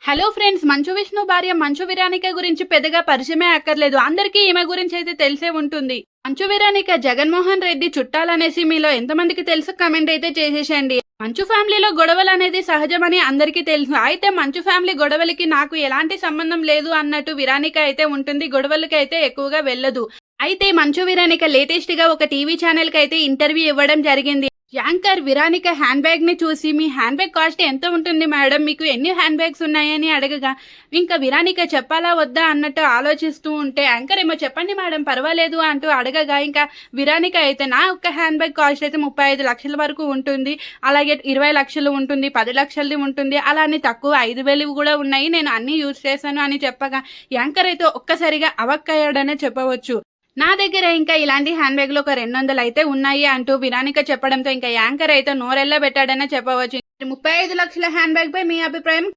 Hello friends, Manchu Vishnu భార్య మంచు విరానిక గురించి పెద్దగా పరిచయమే అక్కర్లేదు. అందరికీ ఈమె గురించి అయితే తెలిసే ఉంటుంది. మంచు విరానిక జగన్మోహన్ రెడ్డి చుట్టాలనేసి మీలో ఎంతమందికి తెలుసు కమెంట్ అయితే చేసేసండి. మంచు ఫ్యామిలీలో గొడవలు అనేది సహజమని అందరికీ తెలుసు. అయితే మంచు ఫ్యామిలీ గొడవలకి నాకు ఎలాంటి సంబంధం లేదు అన్నట్టు విరానిక అయితే ఉంటుంది. గొడవలకి అయితే ఎక్కువగా వెళ్ళదు. అయితే మంచు విరానిక లేటెస్ట్ గా ఒక టీవీ ఛానల్ కి అయితే ఇంటర్వ్యూ ఇవ్వడం జరిగింది. యాంకర్ విరానిక హ్యాండ్ బ్యాగ్ ని చూసి, మీ హ్యాండ్ బ్యాగ్ కాస్ట్ ఎంత ఉంటుంది మేడం, మీకు ఎన్ని హ్యాండ్ బ్యాగ్స్ ఉన్నాయని అడగగా, ఇంకా విరానిక చెప్పాలా వద్దా అన్నట్టు ఆలోచిస్తూ ఉంటే, యాంకర్ ఏమో చెప్పండి మేడం పర్వాలేదు అంటూ అడగగా, ఇంకా విరానిక అయితే నా ఒక్క హ్యాండ్ బ్యాగ్ కాస్ట్ అయితే 35 లక్షల వరకు ఉంటుంది, అలాగే 20 లక్షలు ఉంటుంది, 10 లక్షలది ఉంటుంది, అలా అని తక్కువ 5,000 కూడా ఉన్నాయి, నేను అన్ని యూజ్ చేశాను అని చెప్పగా, యాంకర్ అయితే ఒక్కసారిగా అవక్కయ్యాడనే చెప్పవచ్చు. నా దగ్గర ఇంకా ఇలాంటి హ్యాండ్ బ్యాగ్లు ఒక 200 అయితే ఉన్నాయి అంటూ విరానిక చెప్పడంతో ఇంకా యాంకర్ అయితే నోరెళ్ళ పెట్టాడనే చెప్పవచ్చు. 35 లక్షల హ్యాండ్ బ్యాగ్ పై మీ అభిప్రాయం